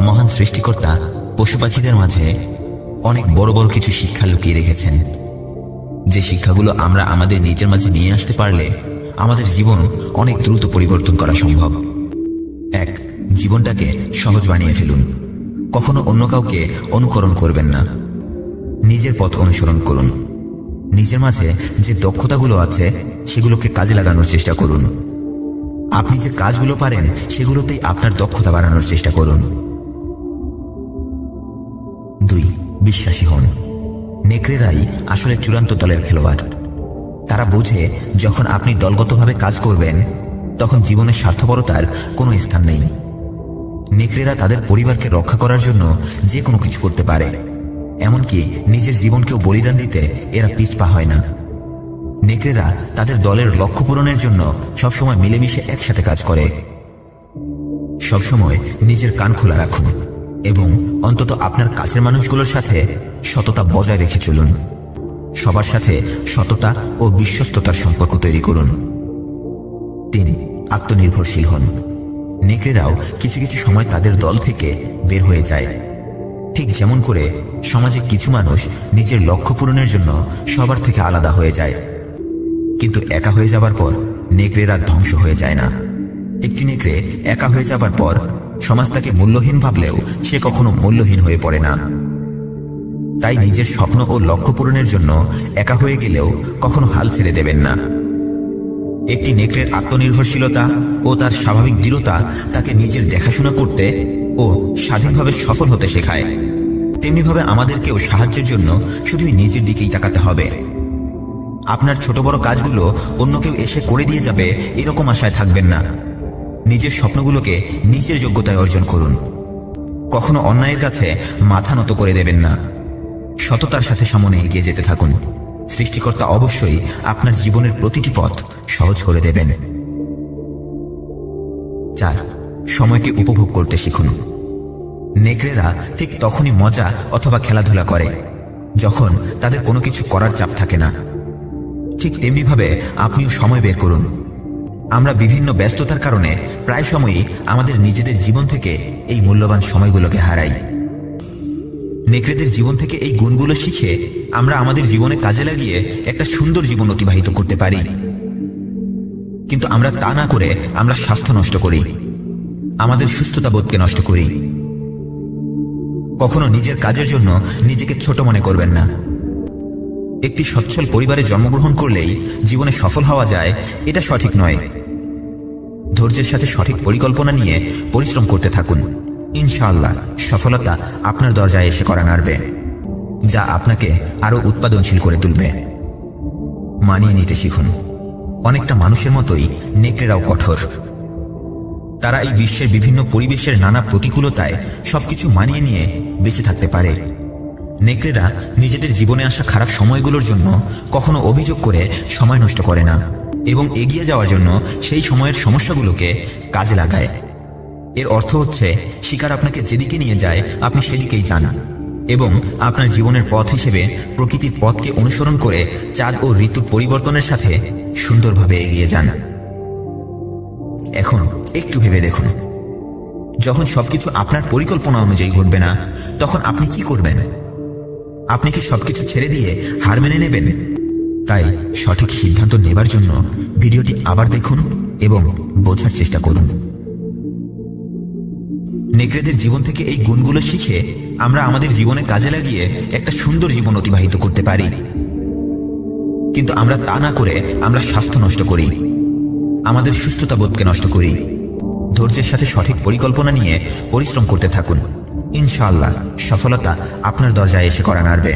মহান সৃষ্টিকর্তা পশু পাখিদের মাঝে অনেক বড় বড় কিছু শিক্ষা লুকিয়ে রেখেছেন, যে শিক্ষাগুলো আমরা আমাদের নিজের মাঝে নিয়ে আসতে পারলে আমাদের জীবন অনেক দ্রুত পরিবর্তন করা সম্ভব। 1. জীবনটাকে সহজ বানিয়ে ফেলুন। কখনো অন্য কাউকে অনুকরণ করবেন না, নিজের পথ অনুসরণ করুন। নিজের মাঝে যে দক্ষতাগুলো আছে সেগুলোকে কাজে লাগানোর চেষ্টা করুন। আপনি যে কাজগুলো পারেন সেগুলোতেই আপনার দক্ষতা বাড়ানোর চেষ্টা করুন। 2. বিশ্বাসী হন। নেকড়েরাই আসলে চূড়ান্ত দলের খেলোয়াড়। তারা বোঝে যখন আপনি দলগতভাবে কাজ করবেন তখন জীবনের স্বার্থপরতার কোনো স্থান নেই। নেকড়েরা তাদের পরিবারকে রক্ষা করার জন্য যে কোনো কিছু করতে পারে, এমনকি নিজের জীবনকেও বলিদান দিতে এরা পিছপা হয় না। নেকড়েরা তাদের দলের লক্ষ্য পূরণের জন্য সবসময় মিলেমিশে একসাথে কাজ করে। সবসময় নিজের কান খোলা রাখুন এবং অন্তত আপনার কাছের মানুষগুলোর সাথে সততা বজায় রেখে চলুন। সবার সাথে সততা ও বিশ্বস্ততার সম্পর্ক তৈরি করুন। 3. আত্মনির্ভরশীল হন। নেকড়েরাও কিছু কিছু সময় তাদের দল থেকে বের হয়ে যায়, ঠিক যেমন করে সমাজে কিছু মানুষ নিজের লক্ষ্য পূরণের জন্য সবার থেকে আলাদা হয়ে যায়। কিন্তু একা হয়ে যাবার পর নেকড়েরা ধ্বংস হয়ে যায় না। একটি নেকড়ে একা হয়ে যাবার পর সমাজ তাকে মূল্যহীন ভাবলেও সে কখনো মূল্যহীন হয়ে পড়ে না। তাই নিজের স্বপ্ন ও লক্ষ্য পূরণের জন্য একা হয়ে গেলেও কখনো হাল ছেড়ে দেবেন না। একটি নেকড়ের আত্মনির্ভরশীলতা ও তার স্বাভাবিক দৃঢ়তা তাকে নিজের দেখাশোনা করতে ও স্বাধীনভাবে সফল হতে শেখায়। তেমনিভাবে আমাদেরকেও সাহায্যের জন্য শুধুই নিজের দিকেই তাকাতে হবে। আপনার ছোট বড় কাজগুলো অন্য কেউ এসে করে দিয়ে যাবে এরকম আশায় থাকবেন না। নিজের স্বপ্নগুলোকে নিজের যোগ্যতায় অর্জন করুন। কখনো অন্যায়ের কাছে মাথা নত করে দেবেন না। সততার সাথে সামনে এগিয়ে যেতে থাকুন। সৃষ্টিকর্তা অবশ্যই আপনার জীবনের প্রতিটি পথ সহজ করে দেবেন। 4. সময়কে উপভোগ করতে শিখুন। নেকড়েরা ঠিক তখনই মজা অথবা খেলাধুলা করে যখন তাদের কোনো কিছু করার চাপ থাকে না। ঠিক তেমনিভাবে আপনিও সময় বের করুন। আমরা বিভিন্ন ব্যস্ততার কারণে প্রায় সময়ই আমাদের নিজেদের জীবন থেকে এই মূল্যবান সময়গুলোকে হারাই। নেকড়েদের জীবন থেকে এই গুণগুলো শিখে আমরা আমাদের জীবনে কাজে লাগিয়ে একটা সুন্দর জীবন অতিবাহিত করতে পারি। কিন্তু আমরা তা না করে আমরা স্বাস্থ্য নষ্ট করি, আমাদের সুস্থতা বোধকে নষ্ট করি। কখনো নিজের কাজের জন্য নিজেকে ছোট মনে করবেন না। একটি সচ্ছল পরিবারে জন্মগ্রহণ করলেই জীবনে সফল হওয়া যায় এটা সঠিক নয়। ধৈর্যের সাথে সঠিক পরিকল্পনা নিয়ে পরিশ্রম করতে থাকুন। ইনশাআল্লাহ সফলতা আপনার দরজায় এসে কড়া নাড়বে, যা আপনাকে আরো উৎপাদনশীল করে তুলবে। মানিয়ে নিতে শিখুন। অনেকটা মানুষের মতোই নেকড়েরাও কঠোর। তারা এই বিশ্বের বিভিন্ন পরিবেশের নানা প্রতিকূলতায় সবকিছু মানিয়ে নিয়ে বেঁচে থাকতে পারে। নেকড়েরা নিজেদের জীবনে আসা খারাপ সময়গুলোর জন্য কখনো অভিযোগ করে সময় নষ্ট করে না এবং এগিয়ে যাওয়ার জন্য সেই সময়ের সমস্যাগুলোকে কাজে লাগায়। এর অর্থ হচ্ছে শিকার আপনাকে যেদিকে নিয়ে যায় আপনি সেদিকেই যান এবং আপনার জীবনের পথ হিসেবে প্রকৃতির পথকে অনুসরণ করে চাঁদ ও ঋতুর পরিবর্তনের সাথে সুন্দরভাবে এগিয়ে যান। এখন একটু ভেবে দেখুন, যখন সবকিছু আপনার পরিকল্পনা অনুযায়ী ঘটবে না তখন আপনি কি করবেন? আপনি কি সবকিছু ছেড়ে দিয়ে হার মেনে নেবেন? তাই সঠিক সিদ্ধান্ত নেবার জন্য ভিডিওটি আবার দেখুন এবং বোঝার চেষ্টা করুন। নেকড়েদের জীবন থেকে এই গুণগুলো শিখে আমরা আমাদের জীবনে কাজে লাগিয়ে একটা সুন্দর জীবন অতিবাহিত করতে পারি। কিন্তু আমরা তা না করে আমরা স্বাস্থ্য নষ্ট করি, আমাদের সুস্থতা বোধকে নষ্ট করি। ধৈর্যের সাথে সঠিক পরিকল্পনা নিয়ে পরিশ্রম করতে থাকুন। ইনশাআল্লাহ সফলতা আপনার দরজায় এসে কড়া নাড়বে।